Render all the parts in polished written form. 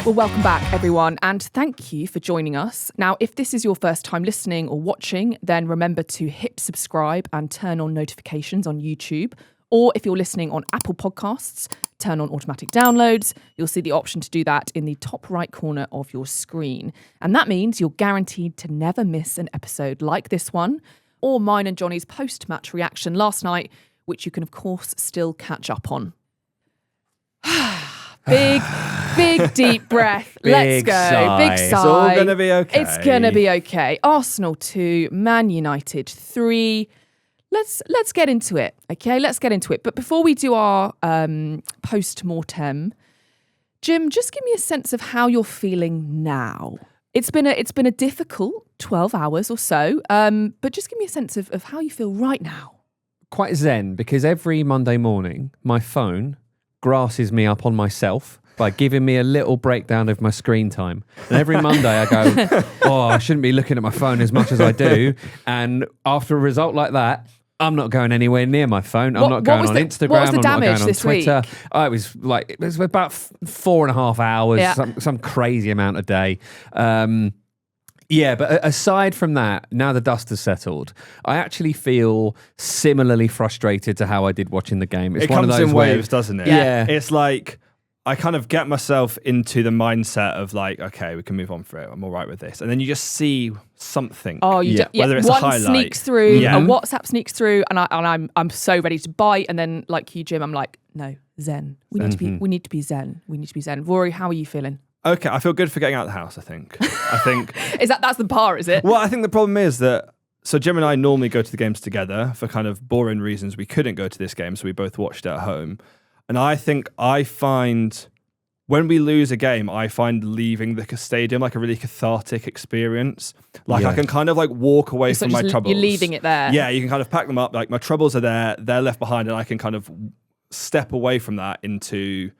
Well, welcome back, everyone, and thank you for joining us. Now, if this is your first time listening or watching, then remember to hit subscribe and turn on notifications on YouTube. Or if you're listening on Apple Podcasts, turn on automatic downloads. You'll see the option to do that in the top right corner of your screen. And that means you're guaranteed to never miss an episode like this one, or mine and Johnny's post-match reaction last night, which you can, of course, still catch up on. Big deep breath. Let's go. Sigh. Big sigh. It's all going to be okay. It's going to be okay. Arsenal 2, Man United 3. Let's get into it, okay? Let's get into it. But before we do our post-mortem, Jim, just give me a sense of how you're feeling now. It's been a difficult 12 hours or so, but just give me a sense of how you feel right now. Quite zen, because every Monday morning, my phone grasses me up on myself by giving me a little breakdown of my screen time. And every Monday I go, I shouldn't be looking at my phone as much as I do. And after a result like that, I'm not going anywhere near my phone. I'm not going on Instagram. What was the I'm not damage going on this Twitter. week? It was about 4.5 hours, Yeah. some crazy amount a day. But aside from that, now the dust has settled, I actually feel similarly frustrated to how I did watching the game. It's it one comes of those in waves, doesn't it? Yeah. It's like, I kind of get myself into the mindset of like, okay, we can move on for it. I'm all right with this. And then you just see something. Oh, whether it's one a highlight. sneaks through, Yeah. a WhatsApp sneaks through, and I'm so ready to bite. And then, like you, Jim, I'm like, no, zen. We need to be zen. We need to be zen. Rory, how are you feeling? Okay, I feel good for getting out of the house, I think. That's the bar, is it? Well, I think the problem is that, so Jim and I normally go to the games together for kind of boring reasons. We couldn't go to this game, so we both watched it at home. And I think I find, when we lose a game, I find leaving the stadium like a really cathartic experience. Like I can kind of like walk away from my troubles. You're leaving it there. Yeah, you can kind of pack them up. Like my troubles are there, they're left behind, and I can kind of step away from that into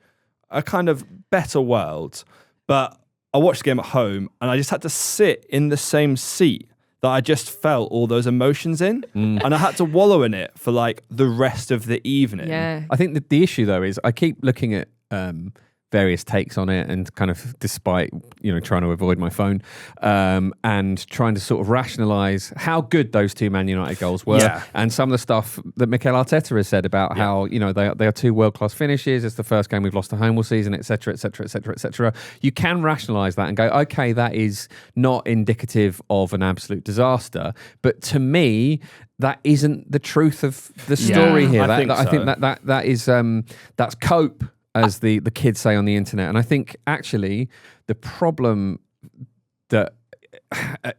a kind of better world. But I watched the game at home and I just had to sit in the same seat that I just felt all those emotions in. And I had to wallow in it for like the rest of the evening. Yeah. I think that the issue though is I keep looking at various takes on it, and kind of, despite trying to avoid my phone, and trying to sort of rationalise how good those two Man United goals were, and some of the stuff that Mikel Arteta has said about how they are two world-class finishes. It's the first game we've lost at home all season, etc., etc., etc., etc. You can rationalise that and go, okay, that is not indicative of an absolute disaster, but to me, that isn't the truth of the story here. I think that is that's cope, as the kids say on the internet. And I think actually the problem that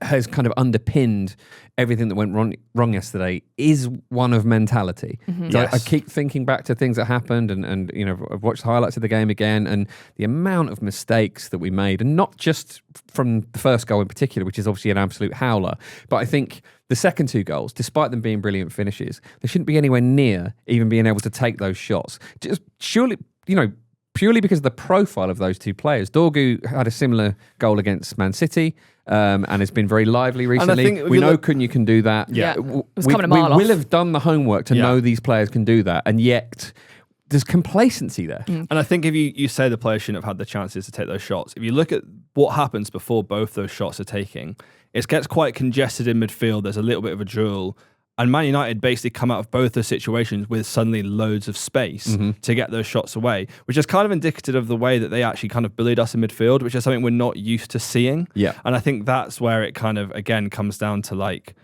has kind of underpinned everything that went wrong yesterday is one of mentality. Mm-hmm. So I keep thinking back to things that happened, and I've watched highlights of the game again, and the amount of mistakes that we made, and not just from the first goal in particular, which is obviously an absolute howler, but I think the second two goals, despite them being brilliant finishes, they shouldn't be anywhere near even being able to take those shots. Just surely, purely because of the profile of those two players. Dorgu had a similar goal against Man City, and has been very lively recently. We know Cunha can do that. Yeah. It was we coming a mile off. will have done the homework to know these players can do that, and yet there's complacency there. And I think if you say the players shouldn't have had the chances to take those shots, if you look at what happens before both those shots are taken, it gets quite congested in midfield. There's a little bit of a duel. And Man United basically come out of both those situations with suddenly loads of space to get those shots away, which is kind of indicative of the way that they actually kind of bullied us in midfield, which is something we're not used to seeing. Yeah. And I think that's where it kind of, again, comes down to like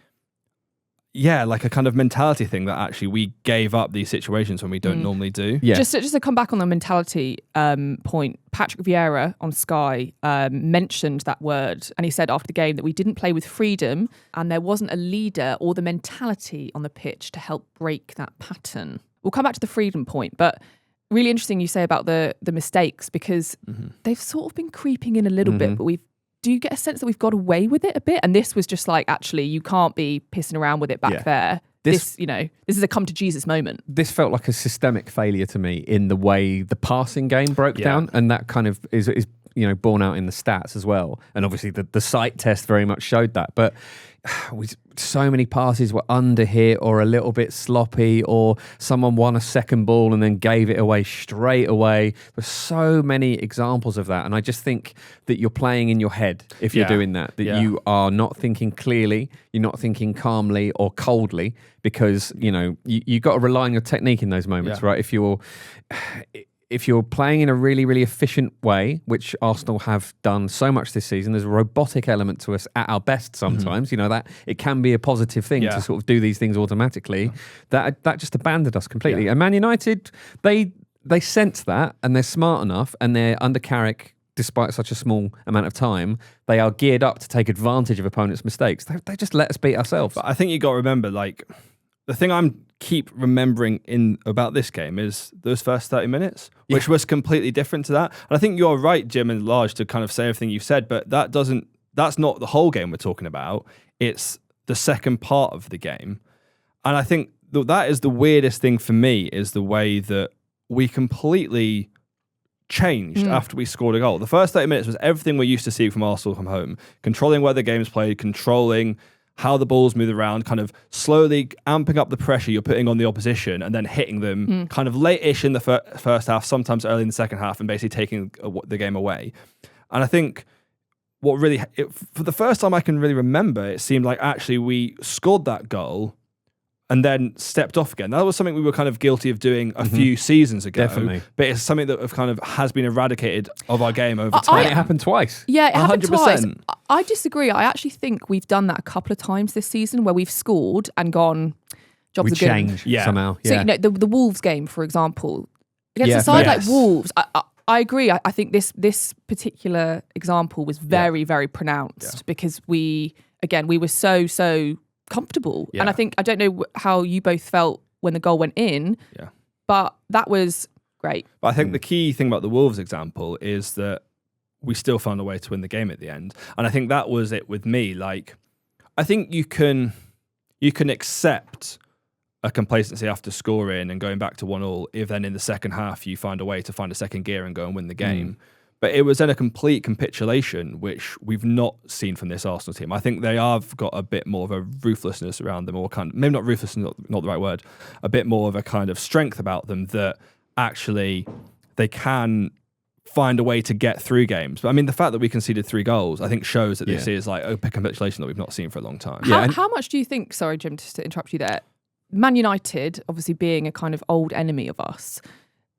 a kind of mentality thing, that actually we gave up these situations when we don't normally do. Yeah. Just to come back on the mentality point, Patrick Vieira on Sky mentioned that word, and he said after the game that we didn't play with freedom and there wasn't a leader or the mentality on the pitch to help break that pattern. We'll come back to the freedom point, but really interesting you say about the mistakes, because they've sort of been creeping in a little bit, but do you get a sense that we've got away with it a bit? And this was just like, actually, you can't be pissing around with it back there. This is a come to Jesus moment. This felt like a systemic failure to me in the way the passing game broke down, and that kind of is borne out in the stats as well. And obviously the sight test very much showed that. But so many passes were under hit or a little bit sloppy, or someone won a second ball and then gave it away straight away. There's so many examples of that. And I just think that you're playing in your head if you're doing that, you are not thinking clearly, you're not thinking calmly or coldly, because, you got to rely on your technique in those moments, right? If you're playing in a really, really efficient way, which Arsenal have done so much this season, there's a robotic element to us at our best sometimes, that it can be a positive thing to sort of do these things automatically. That just abandoned us completely. And Man United, they sense that, and they're smart enough, and they're under Carrick, despite such a small amount of time, they are geared up to take advantage of opponents' mistakes. They just let us beat ourselves. But I think you got to remember, the thing I'm keep remembering about this game is those first 30 minutes, which was completely different to that. And I think you're right, Jim and Large, to kind of say everything you've said, but that's not the whole game we're talking about. It's the second part of the game. And I think that is the weirdest thing for me, is the way that we completely changed after we scored a goal. The first 30 minutes was everything we're used to seeing from Arsenal from home, controlling where the game's played, controlling how the balls move around, kind of slowly amping up the pressure you're putting on the opposition and then hitting them kind of late-ish in the first half, sometimes early in the second half, and basically taking the game away. And I think for the first time I can really remember, it seemed like actually we scored that goal and then stepped off again. That was something we were kind of guilty of doing a few seasons ago. Definitely. But it's something that has been eradicated of our game over time. And it happened twice. Yeah, it happened 100%. twice. I disagree. I actually think we've done that a couple of times this season, where we've scored and gone, jobs We are good. change somehow. So, the Wolves game, for example, against a side like Wolves, I agree. I think this particular example was very, very pronounced because we were so comfortable. And I don't know how you both felt when the goal went in, but that was great. But I think the key thing about the Wolves example is that we still found a way to win the game at the end. And I think that was it with me. I think you can accept a complacency after scoring and going back to 1-1 if then in the second half you find a way to find a second gear and go and win the game. But it was then a complete capitulation, which we've not seen from this Arsenal team. I think they have got a bit more of a ruthlessness around them, or maybe not ruthlessness, not the right word, a bit more of a kind of strength about them that actually they can find a way to get through games. But I mean, the fact that we conceded 3 goals, I think shows that this is a capitulation that we've not seen for a long time. How much do you think, sorry, Jim, just to interrupt you there, Man United, obviously being a kind of old enemy of us,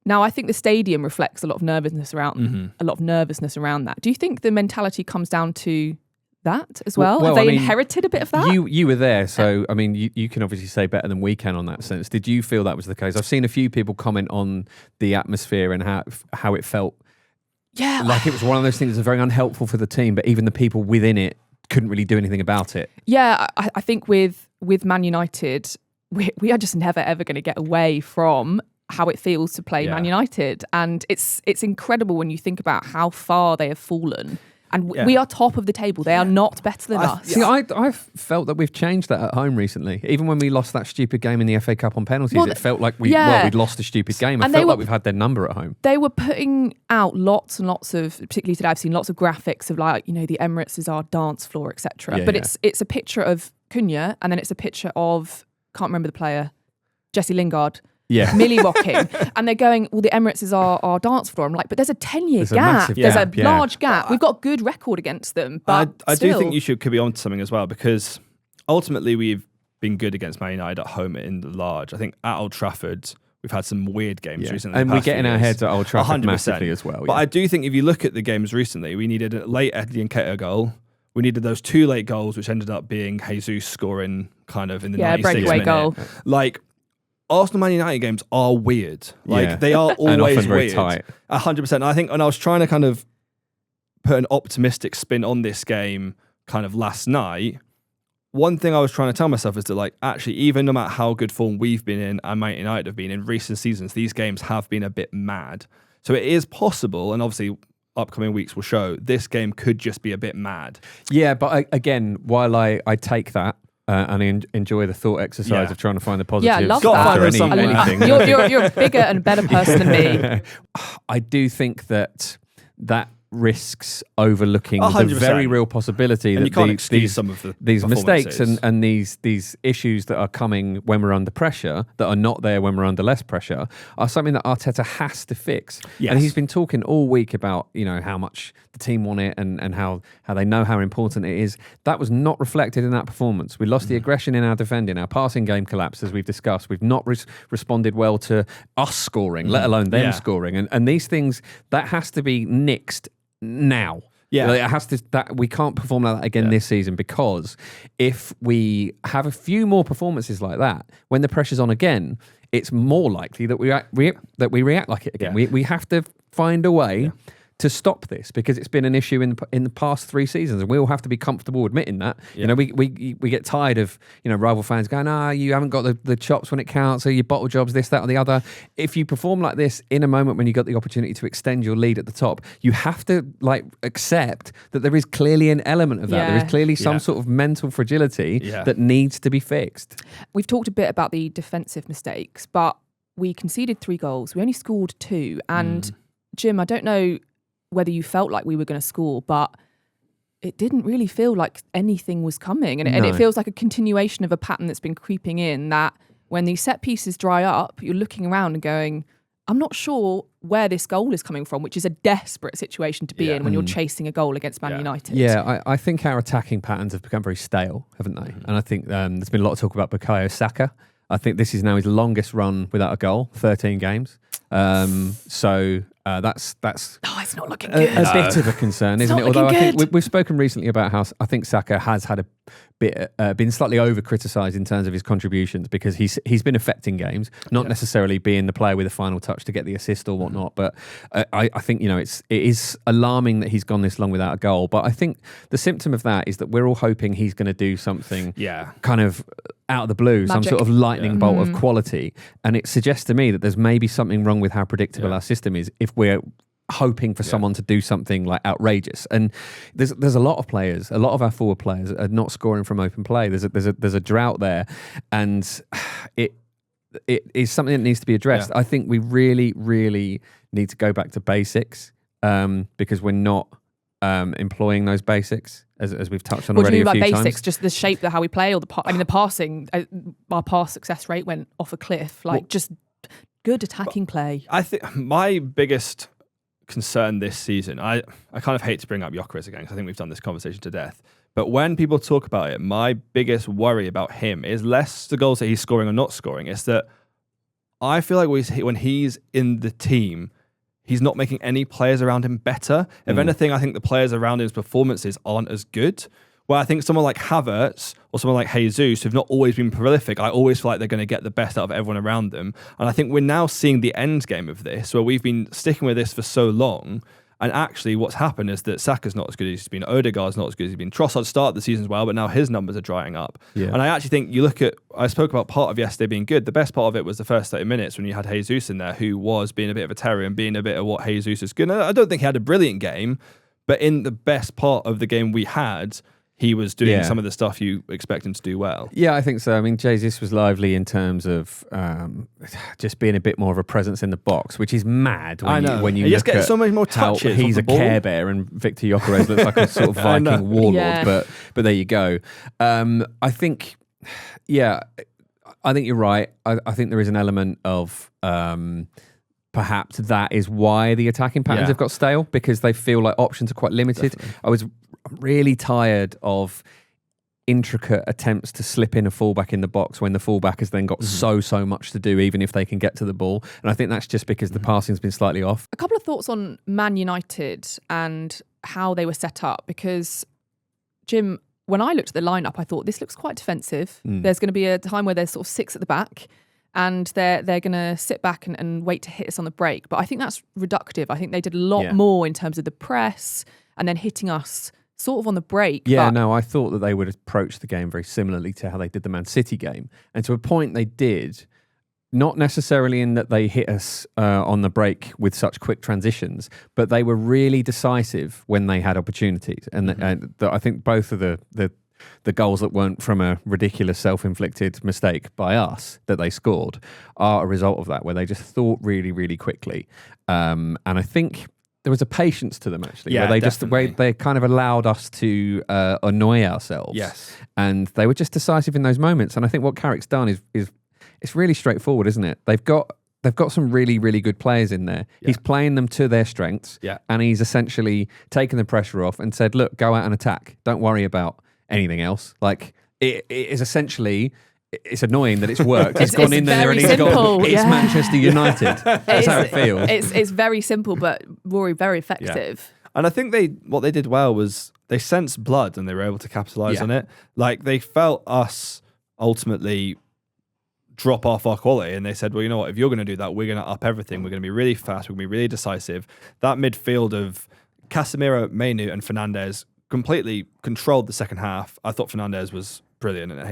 now, I think the stadium reflects a lot of nervousness around that. Do you think the mentality comes down to that as well? Have they inherited a bit of that? You were there, so I mean, you can obviously say better than we can on that sense. Did you feel that was the case? I've seen a few people comment on the atmosphere and how it felt. Yeah, like it was one of those things that's very unhelpful for the team, but even the people within it couldn't really do anything about it. Yeah, I think with Man United, we are just never ever going to get away from how it feels to play Man United, and it's incredible when you think about how far they have fallen. And we are top of the table. They are not better than us. See, I've felt that we've changed that at home recently. Even when we lost that stupid game in the FA Cup on penalties, it felt like we'd lost a stupid game. I felt like we've had their number at home. They were putting out lots and lots of, particularly today, I've seen lots of graphics of the Emirates is our dance floor, etc. But it's a picture of Cunha, and then it's a picture of, can't remember the player, Jesse Lingard. Millie rocking, and they're going, well, the Emirates is our dance floor. I'm like, but there's a 10-year gap. There's a large gap. We've got good record against them, but I do think you could be on to something as well, because ultimately we've been good against Man United at home in the large. I think at Old Trafford we've had some weird games recently, and we get in our heads at Old Trafford 100%. Massively as well. But I do think if you look at the games recently, we needed a late Eddie Nketiah goal. We needed those 2 late goals, which ended up being Jesus scoring kind of in the 96th minute. Goal. Arsenal Man United games are weird. They are always very weird. Tight. 100%. I think, and I was trying to kind of put an optimistic spin on this game kind of last night. One thing I was trying to tell myself is that actually, even no matter how good form we've been in and Man United have been in recent seasons, these games have been a bit mad. So it is possible, and obviously upcoming weeks will show, this game could just be a bit mad. Yeah, but again, while I take that, and I enjoy the thought exercise of trying to find the positives. Yeah, I love that. You're a bigger and better person than me. I do think that risks overlooking the 100%. very real possibility And that you can't excuse some of these mistakes performances. and these issues that are coming when we're under pressure, that are not there when we're under less pressure, are something that Arteta has to fix. Yes. And he's been talking all week about, you know, how much the team want it and how they know how important it is. That was not reflected in that performance. We lost the aggression in our defending. Our passing game collapsed, as we've discussed. We've not responded well to us scoring, let alone them scoring. And these things, that has to be nixed now. Yeah. Like, it has to. That we can't perform like that again this season, because if we have a few more performances like that, when the pressure's on again, it's more likely that we react like it again. Yeah. We have to find a way to stop this, because it's been an issue in the past 3 seasons, and we all have to be comfortable admitting that. You know, we get tired of, you know, rival fans going, you haven't got the chops when it counts, or your bottle jobs, this, that, or the other. If you perform like this in a moment when you got the opportunity to extend your lead at the top, you have to accept that there is clearly an element of that. Yeah. There is clearly some sort of mental fragility that needs to be fixed. We've talked a bit about the defensive mistakes, but we conceded 3 goals. We only scored 2. And Jim, I don't know whether you felt like we were going to score, but it didn't really feel like anything was coming. And it feels like a continuation of a pattern that's been creeping in, that when these set pieces dry up, you're looking around and going, I'm not sure where this goal is coming from, which is a desperate situation to be in when you're chasing a goal against Man United. Yeah, I think our attacking patterns have become very stale, haven't they? And I think there's been a lot of talk about Bukayo Saka. I think this is now his longest run without a goal, 13 games. So that's it's not looking good. a bit of a concern, isn't it? not Although I looking think we've spoken recently about how I think Saka has had a bit been slightly over criticised in terms of his contributions, because he's been affecting games, not necessarily being the player with the final touch to get the assist or whatnot. But I think, you know, it is alarming that he's gone this long without a goal. But I think the symptom of that is that we're all hoping he's going to do something kind of out of the blue, some sort of lightning bolt of quality. And it suggests to me that there's maybe something wrong with how predictable our system is if we're hoping for someone to do something like outrageous. And there's a lot of players, a lot of our forward players are not scoring from open play. There's a drought there, and it is something that needs to be addressed. I think we really, really need to go back to basics, because we're not employing those basics, as we've touched on already a few times. What do you mean by basics? Just the shape, how we play, or the passing. Our pass success rate went off a cliff. Just good attacking play. I think my biggest concern this season, I kind of hate to bring up Gyökeres again, because I think we've done this conversation to death. But when people talk about it, my biggest worry about him is less the goals that he's scoring or not scoring. It's that I feel like when he's in the team, he's not making any players around him better. If anything, I think the players around his performances aren't as good. Where I think someone like Havertz or someone like Jesus, who've not always been prolific, I always feel like they're going to get the best out of everyone around them. And I think we're now seeing the end game of this, where we've been sticking with this for so long. And actually what's happened is that Saka's not as good as he's been. Odegaard's not as good as he's been. Trossard started the season as well, but now his numbers are drying up. Yeah. And I actually think I spoke about part of yesterday being good. The best part of it was the first 30 minutes when you had Jesus in there, who was being a bit of a terror and being a bit of what Jesus is good. And I don't think he had a brilliant game, but in the best part of the game we had, he was doing some of the stuff you expect him to do well. Yeah, I think so. I mean, Jesus was lively in terms of just being a bit more of a presence in the box, which is mad when you he just look gets at so many more touches. He's a Care Bear and Victor Gyökeres looks like a sort of Viking warlord. But there you go. I think, I think you're right. I think there is an element of perhaps that is why the attacking patterns have got stale, because they feel like options are quite limited. Definitely. I'm really tired of intricate attempts to slip in a fullback in the box when the fullback has then got so much to do, even if they can get to the ball. And I think that's just because the passing's been slightly off. A couple of thoughts on Man United and how they were set up, because Jim, when I looked at the lineup, I thought this looks quite defensive. There's going to be a time where there's sort of 6 at the back, and they're going to sit back and wait to hit us on the break. But I think that's reductive. I think they did a lot more in terms of the press and then hitting us sort of on the break. Yeah, no, I thought that they would approach the game very similarly to how they did the Man City game. And to a point they did, not necessarily in that they hit us on the break with such quick transitions, but they were really decisive when they had opportunities. And I think both of the goals that weren't from a ridiculous self-inflicted mistake by us that they scored are a result of that, where they just thought really, really quickly. And I think there was a patience to them actually, Yeah, where definitely. they kind of allowed us to annoy ourselves. Yes. And they were just decisive in those moments. And I think what Carrick's done is it's really straightforward, isn't it? They've got some really, really good players in there. Yeah. He's playing them to their strengths. Yeah. And he's essentially taken the pressure off and said, look, go out and attack. Don't worry about anything else. Like, it is essentially... It's annoying that it's worked. He's gone in there and he's simple, gone, it's yeah. Manchester United. That's how it feels. It's very simple, but Rory, very effective. And I think what they did well was they sensed blood and they were able to capitalize Yeah. on it. Like, they felt us ultimately drop off our quality, and they said, well, you know what, if you're going to do that, we're going to up everything. We're going to be really fast. We're going to be really decisive. That midfield of Casemiro, Mainu and Fernandes completely controlled the second half. I thought Fernandes was brilliant, and it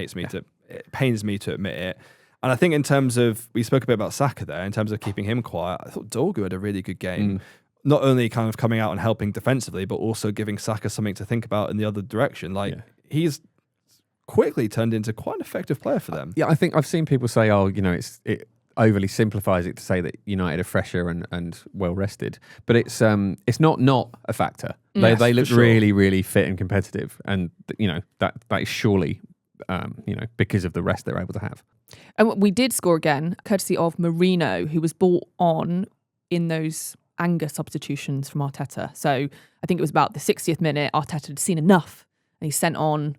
pains me to admit it. And I think in terms of, we spoke a bit about Saka there, in terms of keeping him quiet, I thought Dorgu had a really good game. Not only kind of coming out and helping defensively, but also giving Saka something to think about in the other direction. Like, he's quickly turned into quite an effective player for them. Yeah, I think I've seen people say, oh, you know, it overly simplifies it to say that United are fresher and well rested, but it's not a factor. Yes, They look for sure. really, really fit and competitive, and you know that is surely because of the rest they're able to have. And we did score again, courtesy of Marino, who was brought on in those anger substitutions from Arteta. So I think it was about the 60th minute, Arteta had seen enough, and he sent on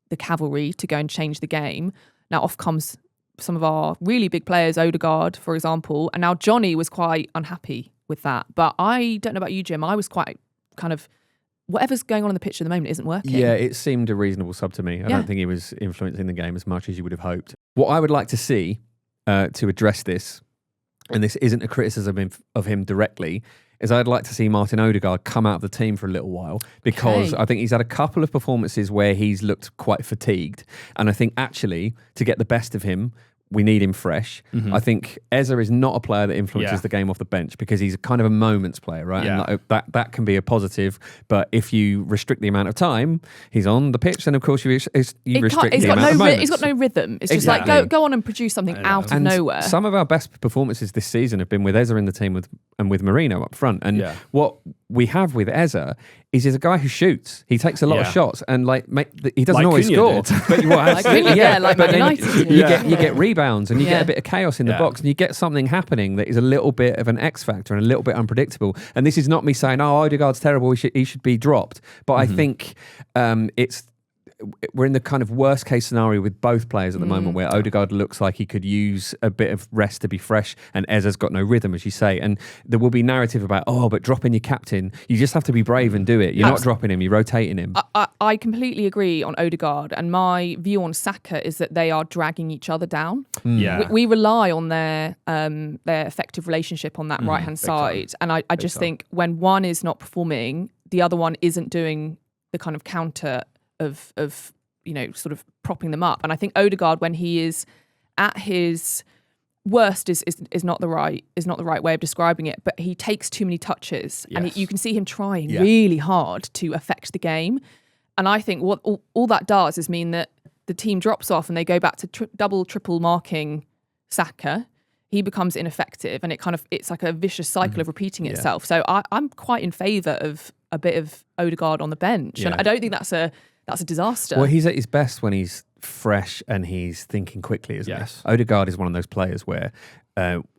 the cavalry to go and change the game. Now off comes some of our really big players, Odegaard, for example, and now Johnny was quite unhappy with that. But I don't know about you, Jim. I was quite kind of, whatever's going on the pitch at the moment isn't working. Yeah, it seemed a reasonable sub to me. I don't think he was influencing the game as much as you would have hoped. What I would like to see to address this, and this isn't a criticism of him directly, is I'd like to see Martin Odegaard come out of the team for a little while, because I think he's had a couple of performances where he's looked quite fatigued. And I think actually, to get the best of him, we need him fresh. I think Eza is not a player that influences the game off the bench, because he's kind of a moments player, right? Yeah. And that can be a positive, but if you restrict the amount of time he's on the pitch, then of course you restrict the amount of moments. He's got no rhythm. It's just Exactly. like go on and produce something out of And nowhere. some of our best performances this season have been with Eza in the team and with Marino up front. And what we have with Eza is he's a guy who shoots. He takes a lot of shots, and he doesn't Like always Cunha score. But Like Cunha, like but Man then United did. you get rebounds, and you get a bit of chaos in the Yeah. box, and you get something happening that is a little bit of an X factor and a little bit unpredictable. And this is not me saying, oh, Odegaard's terrible, he should be dropped. But I think we're in the kind of worst case scenario with both players at the moment, where Odegaard looks like he could use a bit of rest to be fresh, and Eza's got no rhythm, as you say. And there will be narrative about, but dropping your captain, you just have to be brave and do it. You're not dropping him, you're rotating him. I completely agree on Odegaard, and my view on Saka is that they are dragging each other down. Yeah. We rely on their effective relationship on that right-hand side, and I just think when one is not performing, the other one isn't doing the kind of counter of sort of propping them up. And I think Odegaard, when he is at his worst, is not the right way of describing it, but he takes too many touches, and you can see him trying really hard to affect the game. And I think what all that does is mean that the team drops off and they go back to double, triple marking Saka. He becomes ineffective, and it's like a vicious cycle of repeating itself. So I'm quite in favour of a bit of Odegaard on the bench, and I don't think that's a disaster. Well, he's at his best when he's fresh and he's thinking quickly, isn't he? Odegaard is one of those players where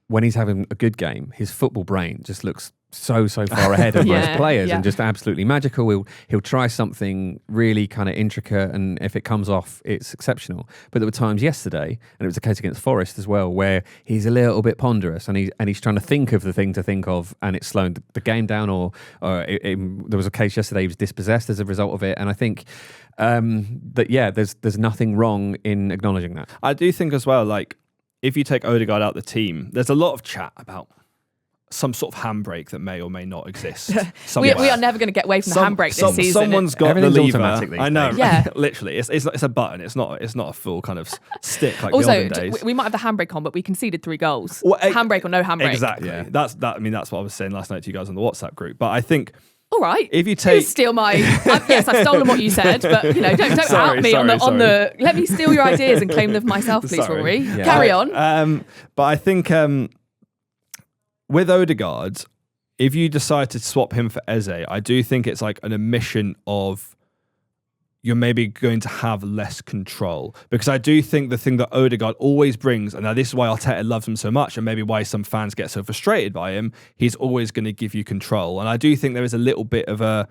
when he's having a good game, his football brain just looks so far ahead of most players and just absolutely magical. He'll try something really kind of intricate, and if it comes off, it's exceptional. But there were times yesterday, and it was the case against Forest as well, where he's a little bit ponderous, and he's trying to think of the thing to think of, and it's slowing the game down. Or there was a case yesterday he was dispossessed as a result of it, and I think there's nothing wrong in acknowledging that. I do think as well, like, if you take Odegaard out the team, there's a lot of chat about some sort of handbrake that may or may not exist. we are never going to get away from the handbrake this season. Someone's got the Everything's lever. automatic these I know, days. Yeah. literally. It's a button. It's not a full kind of stick like Also, the olden days. we might have the handbrake on, but we conceded 3 goals. Well, handbrake or no handbrake. Exactly. That's what I was saying last night to you guys on the WhatsApp group. But I think, all right. if you take steal my, yes, I've stolen what you said, but don't Sorry, out me on sorry. the. Let me steal your ideas and claim them for myself, please, Sorry. Rory. Yeah. Carry on. But I think with Odegaard, if you decide to swap him for Eze, I do think it's like an admission of you're maybe going to have less control. Because I do think the thing that Odegaard always brings, and now this is why Arteta loves him so much, and maybe why some fans get so frustrated by him, he's always going to give you control. And I do think there is a little bit of a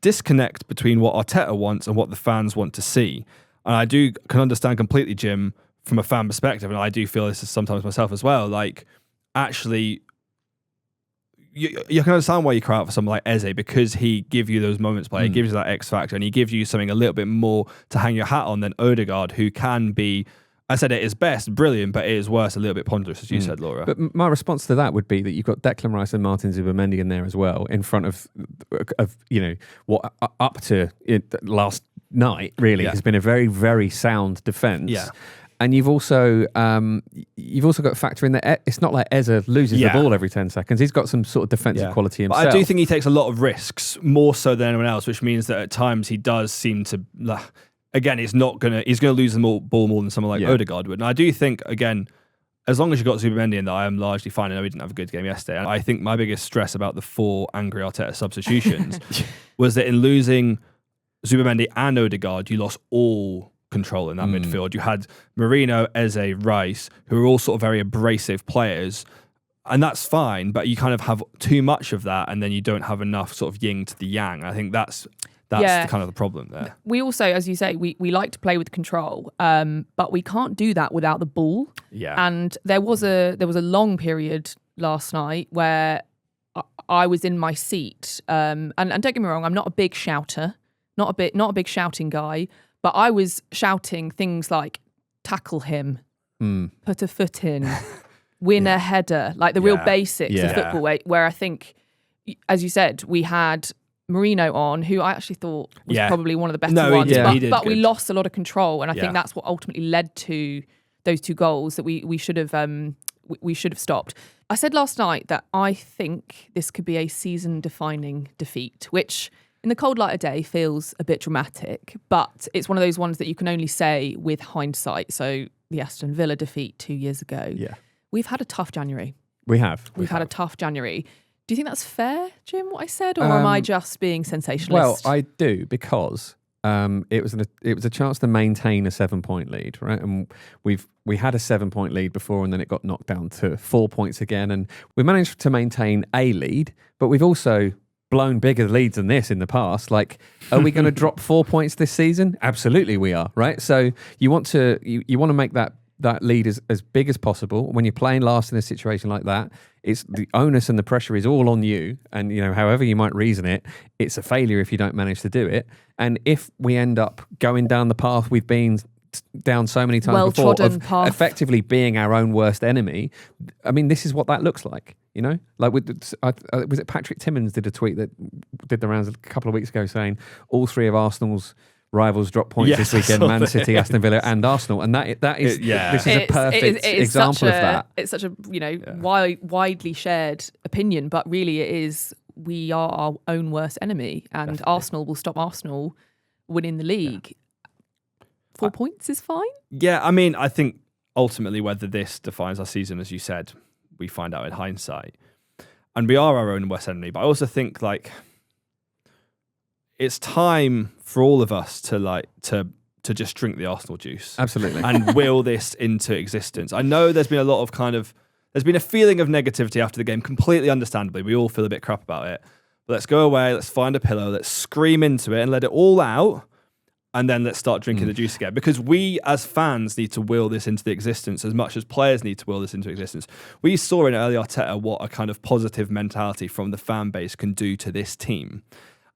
disconnect between what Arteta wants and what the fans want to see. And I can understand completely, Jim, from a fan perspective, and I do feel this is sometimes myself as well, like, actually, you can understand why you cry out for someone like Eze, because he gives you those moments play, he gives you that X factor, and he gives you something a little bit more to hang your hat on than Odegaard, who can be, I said at his best, brilliant, but it is worse, a little bit ponderous, as you said, Laura. But my response to that would be that you've got Declan Rice and Martin Zubimendi in there as well, in front of what up to last night really has been a very, very sound defence. Yeah. And you've also got to factor in that it's not like Eze loses the ball every 10 seconds. He's got some sort of defensive quality himself. But I do think he takes a lot of risks, more so than anyone else, which means that at times he does seem to. Again, he's going to lose the ball more than someone like Odegaard would. And I do think, again, as long as you've got Zubimendi in there, I am largely fine. I know he didn't have a good game yesterday. And I think my biggest stress about the 4 angry Arteta substitutions was that in losing Zubimendi and Odegaard, you lost all control in that midfield. You had Mourinho, Eze, Rice, who are all sort of very abrasive players, and that's fine, but you kind of have too much of that, and then you don't have enough sort of yin to the yang. I think that's the kind of the problem there. We also, as you say, we like to play with control, but we can't do that without the ball. Yeah. And there was a long period last night where I was in my seat, and don't get me wrong, I'm not a big shouter, not a big shouting guy. But I was shouting things like, tackle him, put a foot in, win a header, like the real basics of football, where I think, as you said, we had Mourinho on, who I actually thought was probably one of the better ones. But we lost a lot of control. And I think that's what ultimately led to those 2 goals that we should have stopped. I said last night that I think this could be a season-defining defeat, which in the cold light of day feels a bit dramatic, but it's one of those ones that you can only say with hindsight. So the Aston Villa defeat 2 years ago. Yeah. We've had a tough January. We've had a tough January. Do you think that's fair, Jim, what I said? Or am I just being sensationalist? Well, I do, because it was a chance to maintain a 7-point lead, right? And we had a 7-point lead before, and then it got knocked down to 4 points again. And we managed to maintain a lead, but we've also blown bigger leads than this in the past. Like, are we going to drop 4 points this season? Absolutely we are, right? So you want to make that lead as big as possible. When you're playing last in a situation like that, it's the onus and the pressure is all on you. And, however you might reason it, it's a failure if you don't manage to do it. And if we end up going down the path we've been down so many times before of effectively being our own worst enemy, I mean, this is what that looks like. Like was it Patrick Timmins did a tweet that did the rounds a couple of weeks ago saying all 3 of Arsenal's rivals drop points this weekend: Man City, Aston Villa, and Arsenal. And that is this is a perfect example of that. It's such a widely shared opinion, but really it is. We are our own worst enemy, and definitely. Arsenal will stop Arsenal winning the league. 4 points is fine. Yeah, I mean, I think ultimately whether this defines our season, as you said, we find out in hindsight. And we are our own worst enemy. But I also think, like, it's time for all of us to just drink the Arsenal juice. Absolutely. And will this into existence. I know there's been a lot of there's been a feeling of negativity after the game, completely understandably. We all feel a bit crap about it. But let's go away, let's find a pillow, let's scream into it and let it all out. And then let's start drinking the juice again. Because we, as fans, need to will this into the existence as much as players need to will this into existence. We saw in early Arteta what a kind of positive mentality from the fan base can do to this team.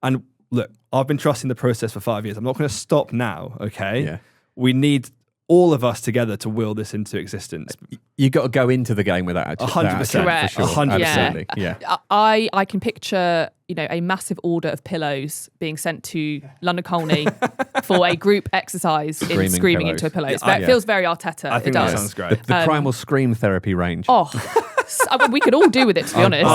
And look, I've been trusting the process for 5 years. I'm not going to stop now, okay? Yeah. We need all of us together to will this into existence. You got to go into the game with that attitude. 100%. Correct. For sure. 100%. Absolutely. Yeah. I can picture, a massive order of pillows being sent to London Colney for a group exercise in screaming into a pillow. It feels very Arteta. I think that sounds great. The primal scream therapy range. Oh, we could all do with it, to be honest.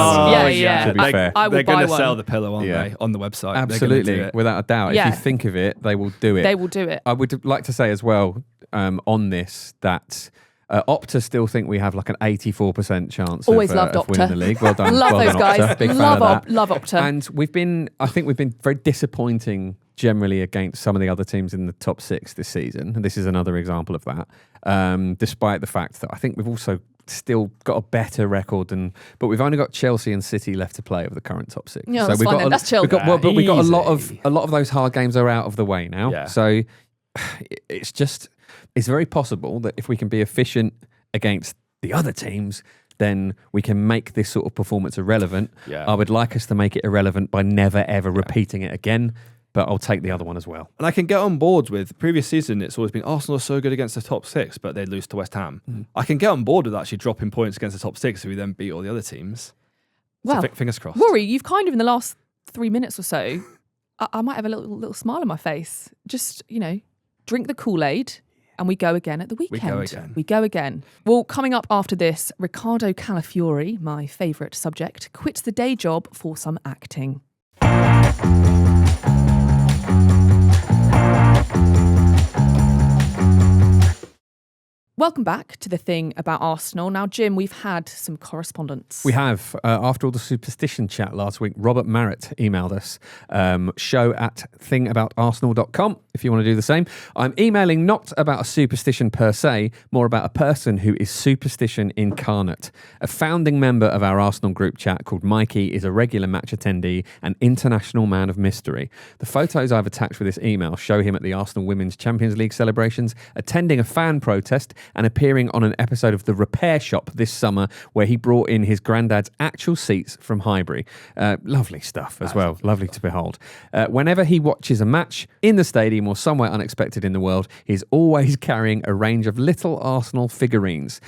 Yeah. To be fair. I will They're buy going to sell the pillow, aren't they, on the website? Absolutely, without a doubt. Yeah. If you think of it, they will do it. They will do it. I would like to say as well on this that Opta still think we have like an 84% chance Always of loved winning Opta. the league. Well done. Love well those done, guys. Opta. Big fan of that. Love Opta. And I think we've been very disappointing generally against some of the other teams in the top 6 this season. And this is another example of that. Despite the fact that I think we've also still got a better record but we've only got Chelsea and City left to play of the current top 6. Yeah, that's fine then. That's chill. We've got a lot Easy. of those hard games are out of the way now. Yeah. So it's very possible that if we can be efficient against the other teams, then we can make this sort of performance irrelevant. Yeah. I would like us to make it irrelevant by never ever repeating it again. But I'll take the other one as well. And I can get on board with previous season. It's always been Arsenal are so good against the top 6, but they'd lose to West Ham. I can get on board with actually dropping points against the top 6 if we then beat all the other teams. Well, So fingers crossed. Rory, you've kind of in the last 3 minutes or so, I might have a little smile on my face. Just, drink the Kool-Aid and we go again at the weekend. We go again. Well, coming up after this, Riccardo Calafiori, my favourite subject, quits the day job for some acting. Welcome back to The Thing About Arsenal. Now, Jim, we've had some correspondence. We have. After all the superstition chat last week, Robert Marrett emailed us, show@thingaboutarsenal.com, if you want to do the same. I'm emailing not about a superstition per se, more about a person who is superstition incarnate. A founding member of our Arsenal group chat called Mikey is a regular match attendee and international man of mystery. The photos I've attached with this email show him at the Arsenal Women's Champions League celebrations, attending a fan protest, and appearing on an episode of The Repair Shop this summer where he brought in his granddad's actual seats from Highbury. Lovely stuff as well. Lovely to behold. Whenever he watches a match in the stadium or somewhere unexpected in the world, he's always carrying a range of little Arsenal figurines.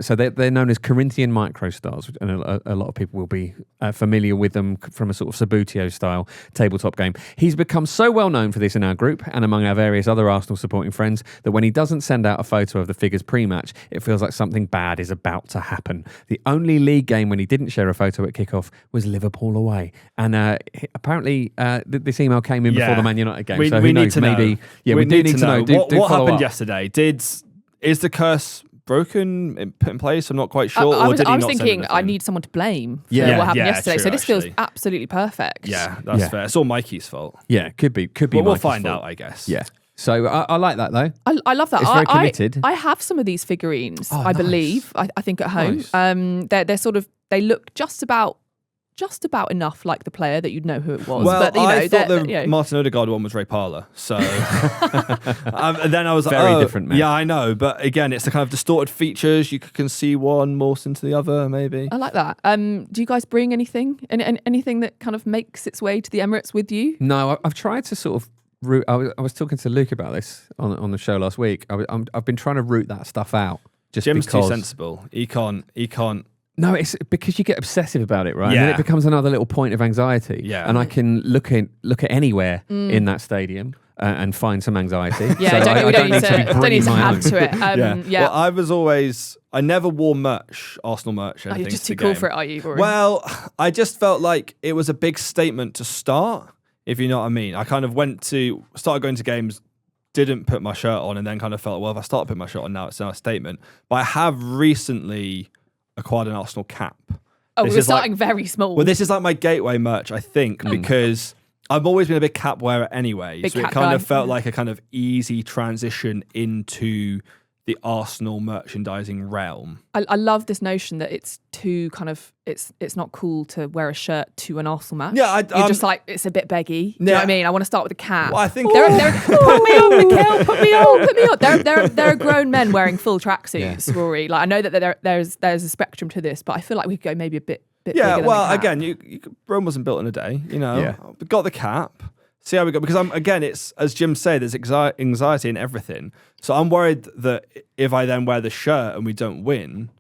So they're known as Corinthian microstars, and a lot of people will be familiar with them from a sort of Sabutio style tabletop game. He's become so well known for this in our group and among our various other Arsenal supporting friends that when he doesn't send out a photo of the figures pre-match, it feels like something bad is about to happen. The only league game when he didn't share a photo at kickoff was Liverpool away. And apparently this email came in before the Man United game. So who knows? Maybe. Yeah, we do need to know. What happened yesterday? Is the curse broken, put in place? I'm not quite sure. I was thinking I need someone to blame for what happened yesterday. True, so this feels absolutely perfect. Yeah, that's fair. It's all Mikey's fault. Yeah, could be. We'll Mikey's find fault. out, I guess. Yeah. So I like that though. I love that. It's very committed. I have some of these figurines. I nice. believe. I think at home. Nice. They're sort of. They look just about enough like the player that you'd know who it was. Well, but, I thought the Martin Odegaard one was Ray Parlour. So and then I was like, very different, man. Yeah, I know. But again, it's the kind of distorted features. You can see one morph into the other, maybe. I like that. Do you guys bring anything that kind of makes its way to the Emirates with you? No, I've tried to sort of root. I was talking to Luke about this on the show last week. I've been trying to root that stuff out. Jim's because too sensible. He can't. No, it's because you get obsessive about it, right? Yeah. And then it becomes another little point of anxiety. Yeah. And I can look at anywhere in that stadium and find some anxiety. Yeah, so we don't need be to bringing my add own. to it. Yeah. Well, I never wore merch, Arsenal merch. You're just too cool for it, are you, Rory? Well, I just felt like it was a big statement to start, if you know what I mean. I kind of started going to games, didn't put my shirt on, and then kind of felt, well, if I start putting my shirt on now, it's now a statement. But I have recently acquired an Arsenal cap. Oh, we're starting very small. Well, this is like my gateway merch, I think, because I've always been a big cap wearer anyway. So it kind of felt like a kind of easy transition into the Arsenal merchandising realm. I love this notion that it's too kind of it's not cool to wear a shirt to an Arsenal match. Yeah, you're just like, it's a bit beggy. Do you know what I mean? I want to start with a cap. Well, I think put me on, Mikhail. Put me on. There are grown men wearing full tracksuits, Rory. Like I know that there's a spectrum to this, but I feel like we could go maybe a bit. Yeah, bigger well, than a cap. again, Rome wasn't built in a day. You know, Yeah. We got the cap. See how we go, because it's as Jim said, there's anxiety in everything. So I'm worried that if I then wear the shirt and we don't win,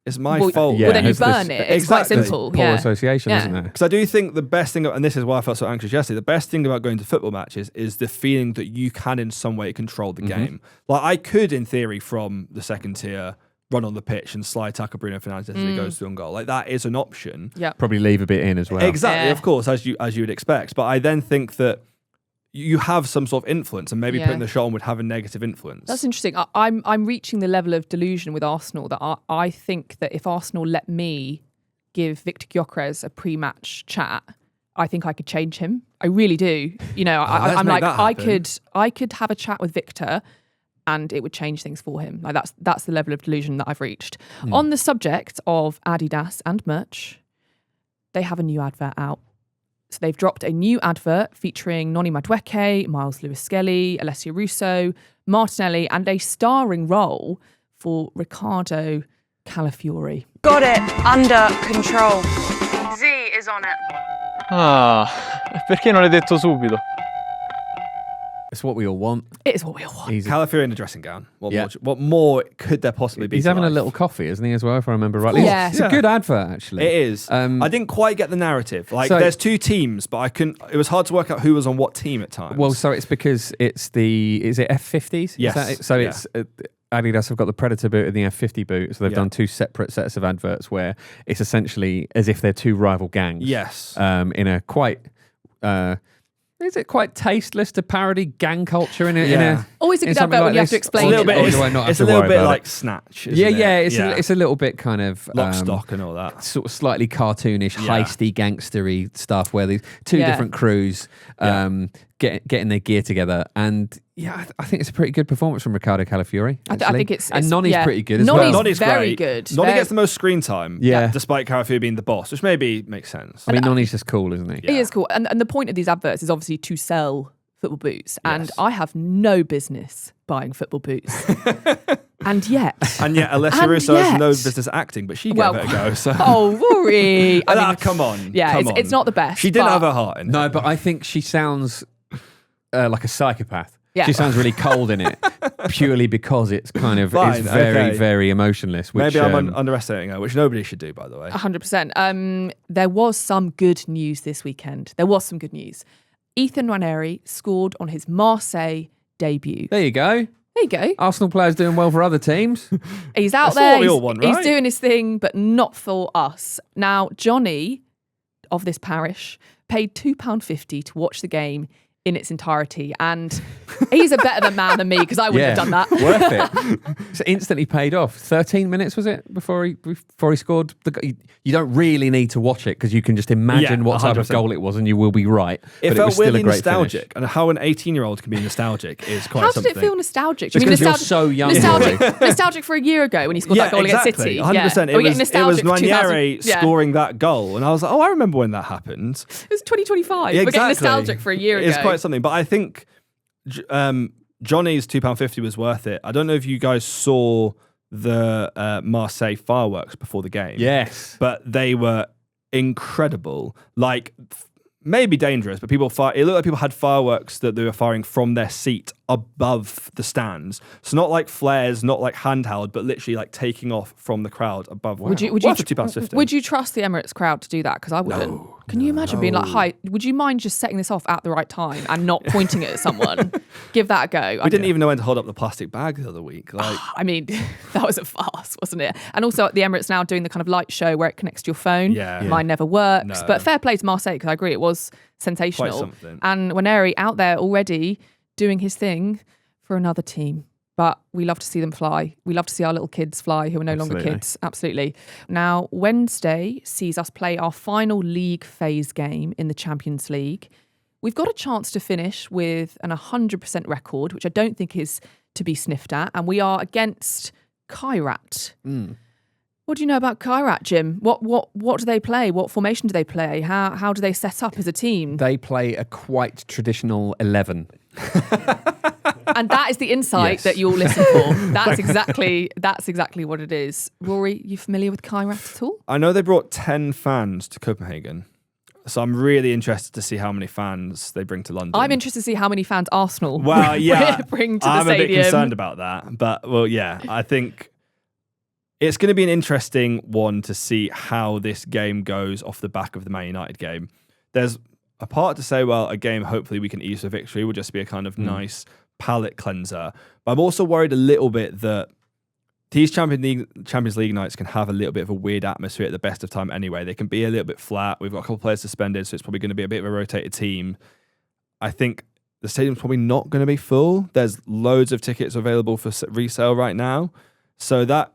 it's my fault. Well, then you it's burn it. It's quite simple. Poor association, isn't there? Because I do think the best thing, and this is why I felt so anxious yesterday, the best thing about going to football matches is the feeling that you can in some way control the game. Like I could, in theory, from the second tier, run on the pitch and slide tackle Bruno Fernandes as he goes to on goal. Like that is an option. Yeah. Probably leave a bit in as well. Exactly, of course, as you would expect. But I then think that you have some sort of influence, and maybe Yeah. putting the shot on would have a negative influence. That's interesting. I'm reaching the level of delusion with Arsenal that I think that if Arsenal let me give Victor Gyökeres a pre-match chat, I think I could change him. I really do. You know, let's I'm make like, that happen. I could have a chat with Victor and it would change things for him. Like that's the level of delusion that I've reached. On the subject of Adidas and merch, they have a new advert out. So they've dropped a new advert featuring Noni Madueke, Miles Lewis-Skelly, Alessio Russo, Martinelli, and a starring role for Riccardo Calafiori. Got it under control. Z is on it. Ah, perché non l'hai detto subito? It's what we all want. It is what we all want. Calafiori in a dressing gown. Yeah. What more could there possibly be? He's to having a life? little coffee, isn't he, as well, if I remember rightly? Yeah. It's a good advert, actually. It is. I didn't quite get the narrative. Like, So- there's two teams, but I couldn't. It was hard to work out who was on what team at times. Well, so it's because is it F50s? Yes. Is that it? So Yeah. it's Adidas have got the Predator boot and the F50 boot, so they've done two separate sets of adverts where it's essentially as if they're two rival gangs. Yes. In a quite. Is it quite tasteless to parody gang culture in a Always a in good something advert when you have this? to explain a little it. bit. Or do I not have It's to a little worry bit about like it? Snatch. Yeah, Isn't yeah. it? It's a little bit kind of Lock, stock, and all that. sort of slightly cartoonish, Yeah. heisty, gangstery stuff where these two Yeah. different crews getting their gear together. And yeah, I think it's a pretty good performance from Riccardo Calafiori. I think it's and Noni's pretty good as Noni's well. Noni's very great. good. Noni Very- gets the most screen time. Yeah. Despite Calafiori being the boss, which maybe makes sense. I mean, Noni's just cool, isn't he? He is cool. And the point of these adverts is obviously to sell football boots. And Yes. I have no business buying football boots. And yet. And yet, Alessia And Russo has yet- no business acting, but she gave Well, it a go. So. Oh, Rory. I mean, Come on. yeah, come it's not the best, She didn't but- have her heart in it. No, but I think she sounds like a psychopath. Yeah. She sounds really cold in it, purely because it's kind of Fine, it's very, okay. very emotionless. Which, Maybe I'm underestimating her, which nobody should do, by the way. 100%. There was some good news this weekend. There was some good news. Ethan Nwaneri scored on his Marseille debut. there you go. There you go. Arsenal players doing well for other teams. He's out That's what there. we He's, all want, he's right? doing his thing, but not for us. Now, Johnny of this parish paid £2.50 to watch the game in its entirety. And he's a better man than me because I wouldn't have done that. Worth it. It's instantly paid off. 13 minutes was it before he scored? You don't really need to watch it because you can just imagine Yeah, what type of 100%. goal it was, and you will be right. It But felt was still weirdly a great nostalgic, finish. and how an 18-year-old can be nostalgic is quite How something. did it feel nostalgic? Do It's you mean 'cause you're nostalgic? so young, Nostalgic, Rory. nostalgic for a year ago when he scored that goal exactly, against City. 100%. Yeah. Are we getting It was nostalgic for 2000? Nwaneri Yeah. scoring that goal, and I was like, oh, I remember when that happened. It was 2025. Yeah, We're getting exactly. nostalgic for a year ago. It's quite something, but I think Johnny's £2.50 was worth it. I don't know if you guys saw the Marseille fireworks before the game. Yes. But they were incredible. Like, maybe dangerous, but it looked like people had fireworks that they were firing from their seat above the stands. So not like flares, not like handheld, but literally like taking off from the crowd above. Would you Worth the £2.50. would you trust the Emirates crowd to do that? Because I wouldn't. Can you imagine being like, "Hi, would you mind just setting this off at the right time and not pointing it at someone? Give that a go." We didn't even know when to hold up the plastic bag the other week. Like, I mean, that was a farce, wasn't it? And also, the Emirates now doing the kind of light show where it connects to your phone. Yeah. Mine never works. No. But fair play to Marseille because I agree it was sensational. Quite something. And Nwaneri out there already doing his thing for another team. But we love to see them fly. We love to see our little kids fly who are no longer Absolutely. kids. Absolutely. Now, Wednesday sees us play our final league phase game in the Champions League. We've got a chance to finish with an 100% record, which I don't think is to be sniffed at. And we are against Kairat. What do you know about Kairat, Jim? What do they play? What formation do they play? How do they set up as a team? They play a quite traditional 11. And that is the insight Yes. that you'll listen for. That's exactly what it is. Rory, you familiar with Kairat at all? I know they brought 10 fans to Copenhagen. So I'm really interested to see how many fans they bring to London. I'm interested to see how many fans Arsenal Well, yeah, bring to the I'm stadium. a bit concerned about that. But, well, yeah, I think it's going to be an interesting one to see how this game goes off the back of the Man United game. There's a part to say, well, a game hopefully we can ease a victory will just be a kind of nice palate cleanser. But I'm also worried a little bit that these Champions League nights can have a little bit of a weird atmosphere at the best of time anyway. They can be a little bit flat. We've got a couple of players suspended, so it's probably going to be a bit of a rotated team. I think the stadium's probably not going to be full. There's loads of tickets available for resale right now. So that,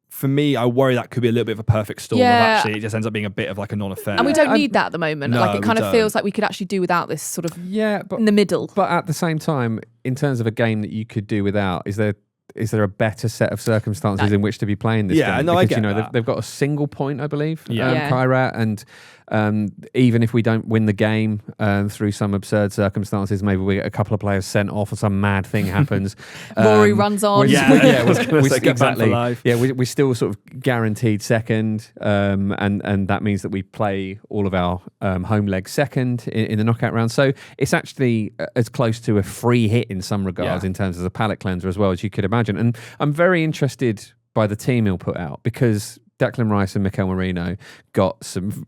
for me, I worry that could be a little bit of a perfect storm of actually it just ends up being a bit of like a non-affair. And we don't need that at the moment. No, like it kind we of feels like we could actually do without this sort of in the middle. But at the same time, in terms of a game that you could do without, is there a better set of circumstances in which to be playing this game? Yeah, no, because, I get that. They've got a single point, I believe, Yeah. Kairat, and even if we don't win the game through some absurd circumstances, maybe we get a couple of players sent off or some mad thing happens. Rory runs on. Exactly. Yeah, we're still sort of guaranteed second, and that means that we play all of our home legs second in the knockout round. So it's actually as close to a free hit in some regards in terms of the palate cleanser as well as you could imagine. And I'm very interested by the team he'll put out because Declan Rice and Mikel Merino got some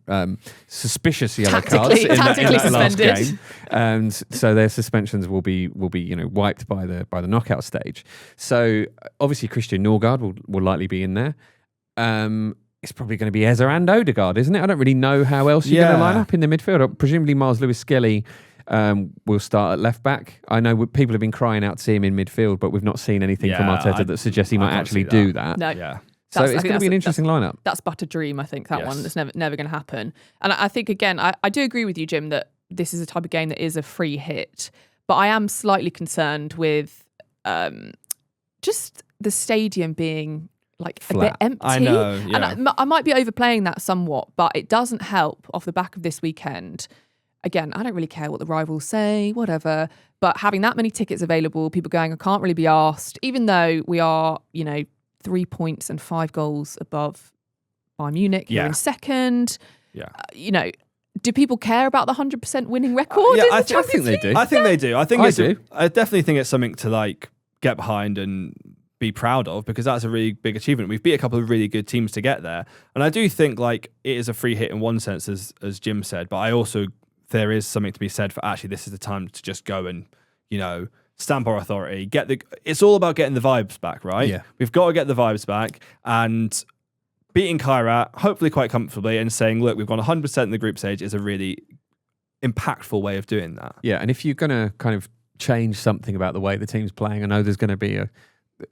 suspicious yellow cards in that last game, and so their suspensions will be wiped by the knockout stage. So obviously Christian Norgard will likely be in there. It's probably going to be Eza and Odegaard, isn't it? I don't really know how else you're going to line up in the midfield. Presumably Miles Lewis-Skelly will start at left back. I know people have been crying out to see him in midfield, but we've not seen anything from Arteta that suggests he might actually do that. No. Yeah. So it's going to be an interesting lineup. That's but a dream, I think, that one. That's never going to happen. And I think, again, I do agree with you, Jim, that this is a type of game that is a free hit. But I am slightly concerned with just the stadium being like flat. A bit empty. I know, yeah. And I might be overplaying that somewhat, but it doesn't help off the back of this weekend. Again, I don't really care what the rivals say, whatever. But having that many tickets available, people going, I can't really be asked, even though we are, 3 points and 5 goals above Bayern Munich. You're in second. Yeah. Do people care about the 100% winning record? I think they do. I think they do. I do. I definitely think it's something to like get behind and be proud of because that's a really big achievement. We've beat a couple of really good teams to get there. And I do think like it is a free hit in one sense, as Jim said, but I also, there is something to be said for actually this is the time to just go and, stamp our authority, it's all about getting the vibes back, right? Yeah. We've got to get the vibes back and beating Kairat, hopefully quite comfortably, and saying, look, we've gone 100% in the group stage is a really impactful way of doing that. Yeah, and if you're going to kind of change something about the way the team's playing, I know there's going to be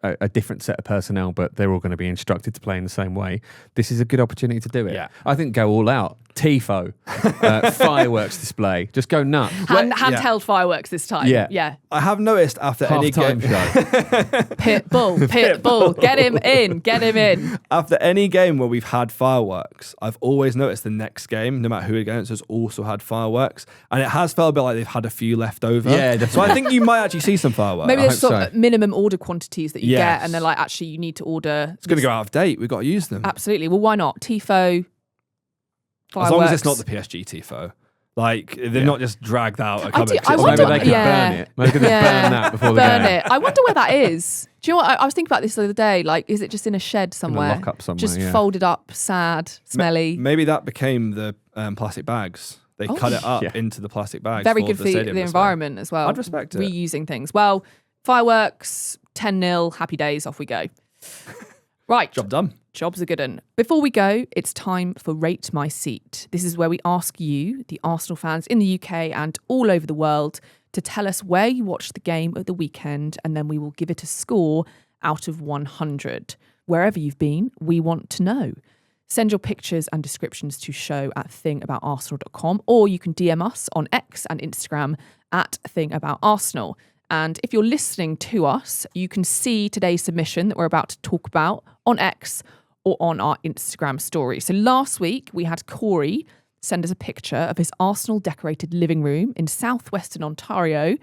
a different set of personnel, but they're all going to be instructed to play in the same way. This is a good opportunity to do it. Yeah. I think go all out. Tifo, fireworks display. Just go nuts. Handheld fireworks this time. Yeah. I have noticed after any game show. Pitbull. Get him in. After any game where we've had fireworks, I've always noticed the next game, no matter who against, has also had fireworks. And it has felt a bit like they've had a few left over. Yeah, definitely. So I think you might actually see some fireworks. Maybe there's sort of minimum order quantities that you Yes. get, and they're like, actually, you need to order. It's going to go out of date. We've got to use them. Absolutely. Well, why not? Tifo, fireworks. As long as it's not the PSG Tifo. Like, they've not just dragged out a couple of I chips. wonder- Maybe they could burn it. Maybe they could burn that before the Burn game. it. I wonder where that is. Do you know what? I was thinking about this the other day. Like, is it just in a shed somewhere? lock-up somewhere, Just yeah. folded up, sad, smelly. Maybe that became the plastic bags. They cut it up Yeah. into the plastic bags. Very for good for the the stadium display. environment as well. I'd respect it. Reusing things. Well, fireworks, 10-0, happy days, off we go. Right. Job done. Job's a good one. Before we go, it's time for Rate My Seat. This is where we ask you, the Arsenal fans in the UK and all over the world, to tell us where you watched the game at the weekend, and then we will give it a score out of 100. Wherever you've been, we want to know. Send your pictures and descriptions to show@thingaboutarsenal.com, or you can DM us on X and Instagram @thingaboutarsenal. And if you're listening to us, you can see today's submission that we're about to talk about on X or on our Instagram story. So last week, we had Corey send us a picture of his Arsenal-decorated living room in southwestern Ontario,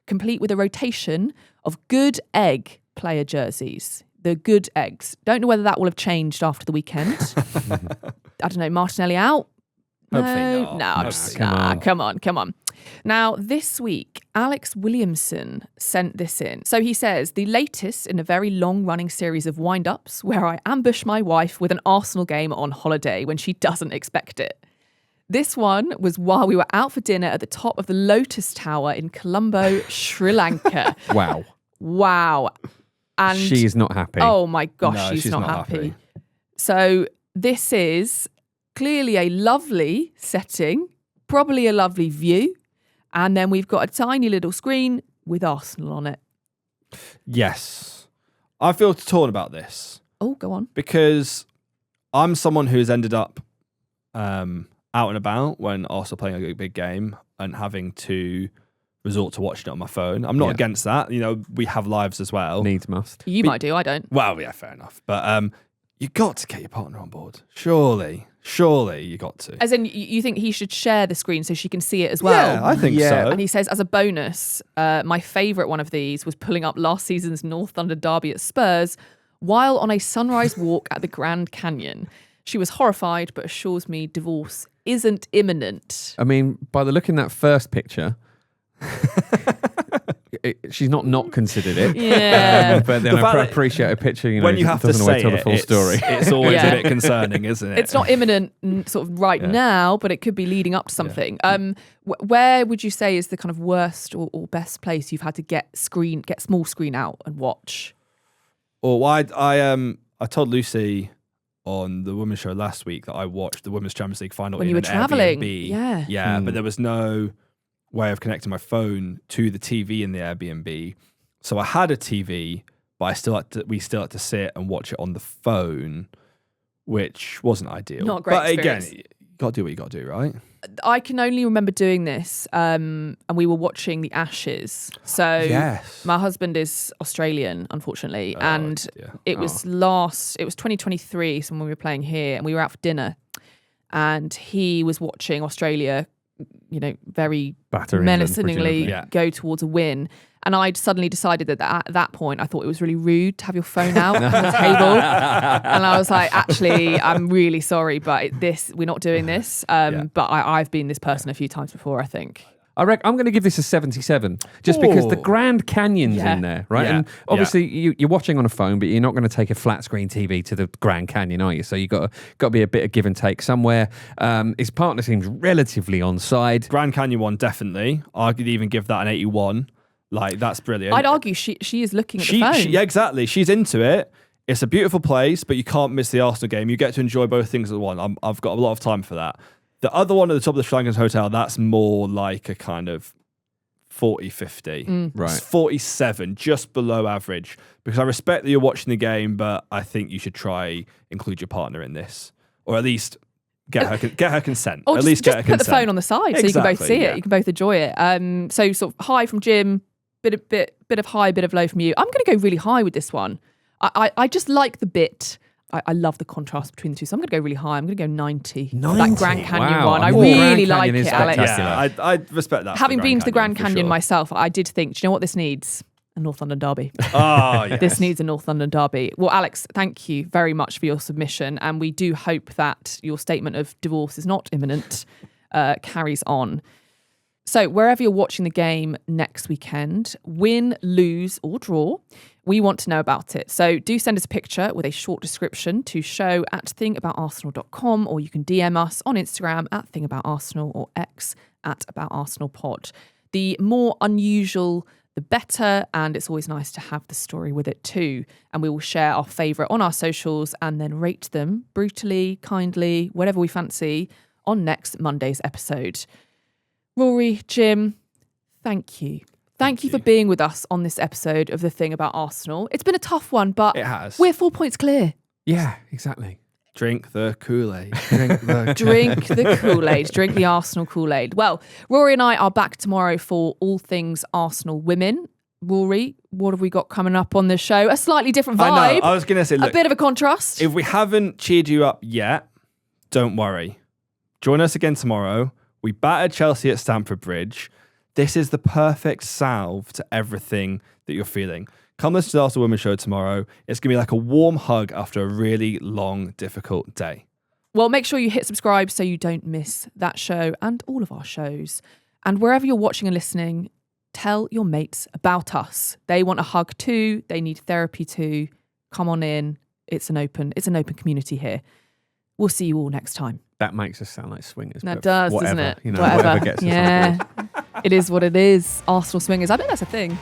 complete with a rotation of Good Egg player jerseys. The Good Eggs. Don't know whether that will have changed after the weekend. I don't know, Martinelli out? Hopefully not. No, come on. Now, this week, Alex Williamson sent this in. So he says, the latest in a very long-running series of wind-ups where I ambush my wife with an Arsenal game on holiday when she doesn't expect it. This one was while we were out for dinner at the top of the Lotus Tower in Colombo, Sri Lanka. Wow. And She's not happy. oh my gosh, No, she's not happy. happy. So this is clearly a lovely setting, probably a lovely view. And then we've got a tiny little screen with Arsenal on it. Yes. I feel torn about this Oh, go on. because I'm someone who's ended up out and about when also playing a big game and having to resort to watching it on my phone. I'm not against that. You know, we have lives as well. Needs must. You might do, I don't. Well, yeah, fair enough. But you got to get your partner on board. Surely you got to. As in, you think he should share the screen so she can see it as well? Yeah, I think so. And he says, as a bonus, my favourite one of these was pulling up last season's North London derby at Spurs while on a sunrise walk at the Grand Canyon. She was horrified, but assures me divorce isn't imminent. I mean, by the look in that first picture, she's not considered it. Yeah. But then I appreciate a picture, you know, when you have to doesn't always say tell the full story. it's always a bit concerning, isn't it? It's not imminent sort of right now, but it could be leading up to something. Where would you say is the kind of worst or best place you've had to get small screen out and watch? Or I told Lucy on the women's show last week that I watched the Women's Champions League final When in you were an travelling. Airbnb. Yeah, but there was no way of connecting my phone to the TV in the Airbnb. So I had a TV, but we still had to sit and watch it on the phone, which wasn't ideal. Not a great experience. Again, you got to do what you got to do, right? I can only remember doing this, and we were watching the Ashes. So Yes. my husband is Australian, unfortunately, and dear. it was 2023, so when we were playing here, and we were out for dinner, and he was watching Australia, you know, very Batter England, menacingly presumably. go towards a win. And I'd suddenly decided that at that point, I thought it was really rude to have your phone out on the table. And I was like, actually, I'm really sorry, but we're not doing this. But I've been this person a few times before, I think. I'm going to give this a 77, just because the Grand Canyon's in there, right? Yeah. And obviously you're watching on a phone, but you're not going to take a flat screen TV to the Grand Canyon, are you? So you've got to be a bit of give and take somewhere. His partner seems relatively on side. Grand Canyon one, definitely. I could even give that an 81. Like, that's brilliant. I'd argue she is looking at the phone. Yeah, exactly. She's into it. It's a beautiful place, but you can't miss the Arsenal game. You get to enjoy both things at once. I've got a lot of time for that. The other one at the top of the Schlangen's Hotel, that's more like a kind of 40, 50. Right. It's 47, just below average. Because I respect that you're watching the game, but I think you should try include your partner in this. Or at least get her consent. Or at just, least just get her put consent. the phone on the side so you can both Exactly, see yeah. it. You can both enjoy it. So sort of high from Jim, bit of high, bit of low from you. I'm going to go really high with this one. I just like the bit. I love the contrast between the two. So I'm going to go really high. I'm going to go 90. 90? That Grand Canyon Wow. one. I I mean, really Grand like Canyon is it, Alex. spectacular. Yeah, I respect that. Having been to the Grand for Canyon sure. myself, I did think, do you know what this needs? A North London derby. Oh, yes. This needs a North London derby. Well, Alex, thank you very much for your submission. And we do hope that your statement of divorce is not imminent carries on. So wherever you're watching the game next weekend, win, lose or draw, we want to know about it. So do send us a picture with a short description to show@thingaboutarsenal.com, or you can DM us on Instagram @thingaboutarsenal or X @aboutarsenalpod. The more unusual, the better, and it's always nice to have the story with it too. And we will share our favourite on our socials and then rate them brutally, kindly, whatever we fancy on next Monday's episode. Rory, Jim, thank you. Thank you for being with us on this episode of The Thing About Arsenal. It's been a tough one, but It has. we're 4 points clear. Yeah, exactly. Drink the Kool-Aid. Drink the Drink the Kool-Aid. Drink the Arsenal Kool-Aid. Well, Rory and I are back tomorrow for all things Arsenal women. Rory, what have we got coming up on this show? A slightly different vibe. I know. I was going to say, a look, bit of a contrast. if we haven't cheered you up yet, don't worry. Join us again tomorrow. We battered Chelsea at Stamford Bridge. This is the perfect salve to everything that you're feeling. Come listen to the Arsenal Women's Show tomorrow. It's going to be like a warm hug after a really long, difficult day. Well, make sure you hit subscribe so you don't miss that show and all of our shows. And wherever you're watching and listening, tell your mates about us. They want a hug too. They need therapy too. Come on in. It's an open community here. We'll see you all next time. That makes us sound like swingers. That but does, whatever, doesn't it? You know, whatever gets us on board. It is what it is. Arsenal swingers. I bet that's a thing.